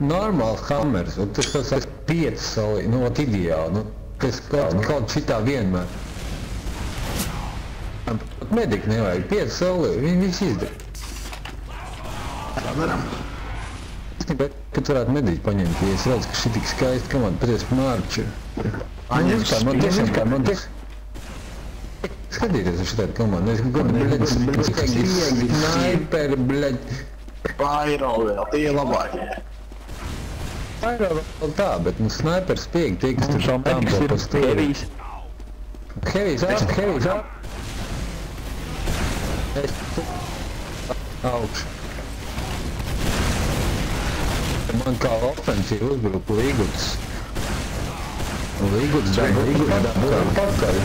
normāls hammers, un tas saka 5 solī, nu, ideāli, nu, tas kaut šitā vienmēr. Mediku nevajag, 5 solī, viņi viss izdara. Tā varam. Es gribētu, ka tu varētu mediķi paņemt, ja es redzu, ka šī tik skaisti komanda, paties Mārču. Man tiešām, skatieties uz šitādu komandu, es gribu, sniperi, bļaļ. Pyro vēl, tie labākie. Pyro vēl tā, bet nu sniperi spiegi tie, kas tur tampo pa stūri. Heavijs ap. Es augšu. Man kā ofensīvi uzbruka Līguts. Līguts pakaļ.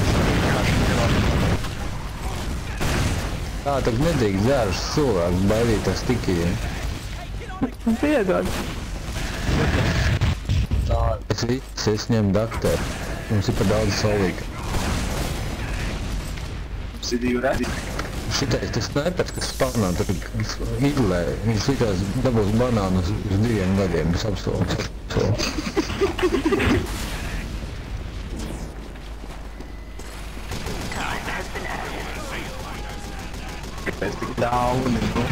Tā tak nedrīkst dzērš cilvēks baidītās tikījiem. Piedod. Es ņemu dakteru. Mums ir pa daudz solīga. Mums ir 2 redzi. Šitais tas snipers, kas spawnā tur idlē, viņš likās dabūs banānus uz 2 gadiem, es apstolu. Pēc tik dauni, nu.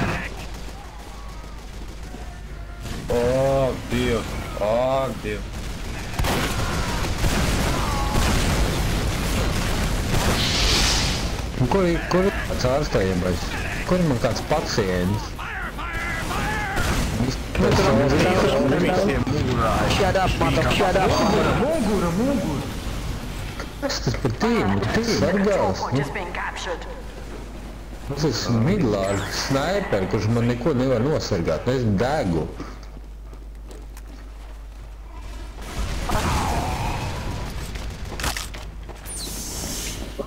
Ak, Dievs! Kur ir kāds ārstējumais? Kur ir man kāds pacients? Shut up, mother, shut up! Mugura! Kas tas par tīmu? Sargās, nu? Tas ir midlārs sniperi, kurš man neko nevar nosargāt, es degu.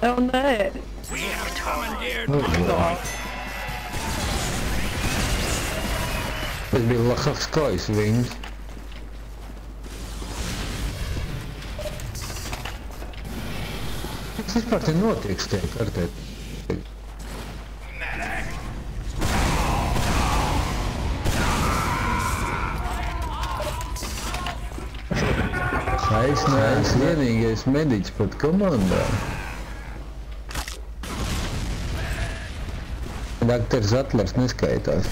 Oh, nē! Tas bija Lahavskojs viņas. Kas vispār te notiek tajā kartē? Es neesmu vienīgais mediķis pat komandā. Daktars Zatlers neskaitās.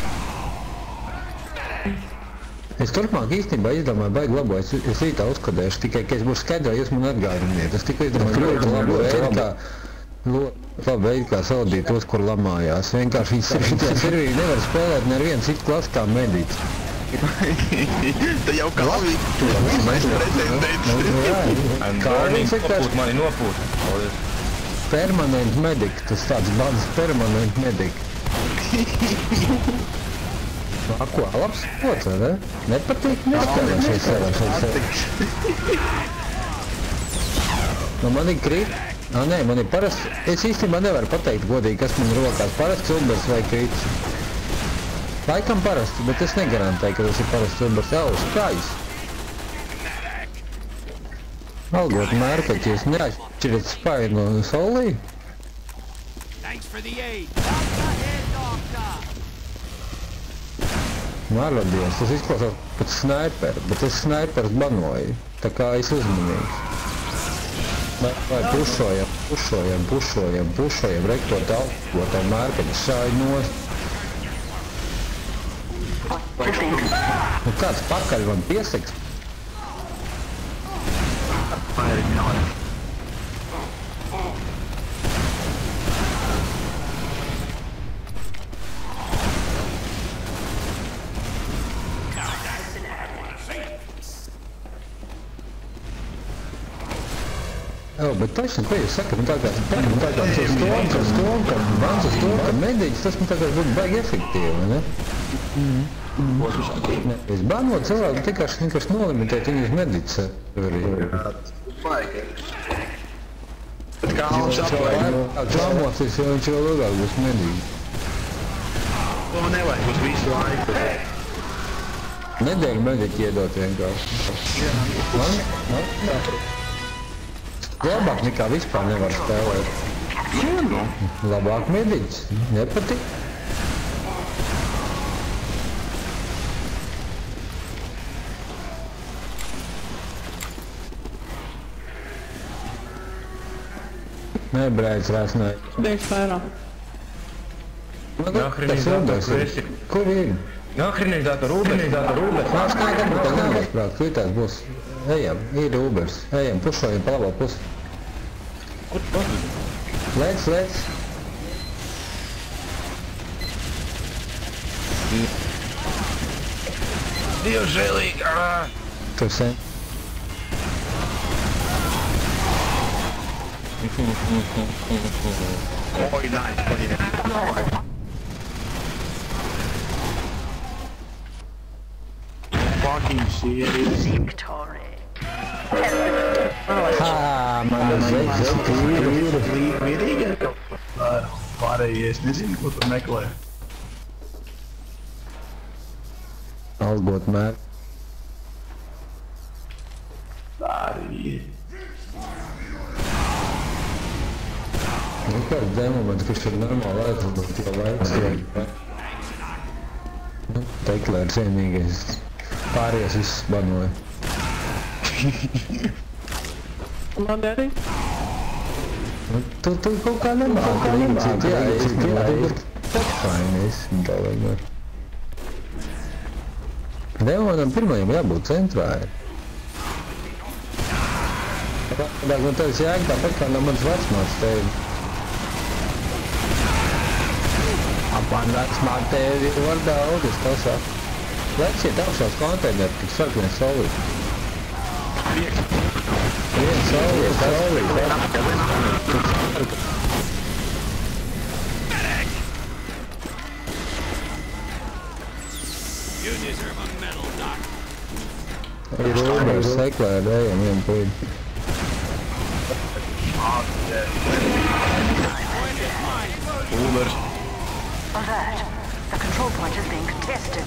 Es turpmāk īstenībā izdomāju baigi labo, es rītā uzkodēšu, tikai, ka es būšu skaidrā, jūs man atgādiniet. Es tikai izdomāju ļoti labu veidu, kā saldīt tos, kur lamājās. Vienkārši šitie servīri nevar spēlēt nevienu citu klasu kā mediķis. Te jau kalvīgi. Mēs pretendenti. Warning, mani nopūt. Permanent medic, tas tāds bands permanent medic. Ko, labs spots, vai ne? Nepatīk? Nespēlē šeit savā. Nu, man ir krīt. Nē, man ir parasts. Es īstenībā nevaru pateikt godīgi, kas man ir rokās. Parasts umbers vai krīts. Laikam parasts, bet es negarantēju, ka tas ir parasts umbers. Jau, skājs. Algot mērkaķi, jūs neatšķirat spāju no solī? Mārladies, tas izklausās pēc sniperi, bet es snipers banoju, tā kā es uzmanīgs. Vai pušojam, rekot algotai mērkaķi šādi nost. Nu kāds pakaļ man piesaks? Jā, bet taisni, ko jūs sakat, man tā kā mediķis, tas man tā kā būtu baigi efektīvi, ne? Es bānot cilvēku vienkārši nolimitēt viņu uz mediķis serverī. Bet kā mums aplēja? Čāmosies, jo viņš vēl ilgāk būs mediķis. To nevajag uz visu laiku. Nedēļu mediķi iedot vienkārši. Labāk nekā vispār nevar spēlēt. Labāk mediķis, nepatīk. Nē, brēc, vairs nē. Bēgs vairāk. Nahrenizātor, kur esi? Kur ir? Nahrenizātor, Ubers. Nāc, kā gan, tā neuzprāt, kur tās būs. Ejam, ir Ubers. Ejam, pušojam pa labo pusi. Kur? Lēc. Dievs žēlīgi! Tur sen. Oh, nice, buddy. Fucking serious. Victory. Man ir Mierīgi. Pārējie, es nezinu, ko tur meklē. algot mēr. Arī. Nu, kāds demoments, kurš ir normāli aizlidot jau laiks. Teklērs vienīgais. Pārējais viss banoja. Labi arī. Tu kaut kā nemāki līdzīt, jā, bet fine, esmu galvenā. Demonam pirmajam jābūt centrā. Tādāk no tevis jēga tāpat kā no mans vecmāts tevi. Apmēr vecmāt tevi var daudz, es tā saku. Leciet augšās konteineri, tik sarknies solīt. Viens solīt. Ir Ubers, seklēr, ejam vienu puļu. Ubers. Alert. The control point is being contested.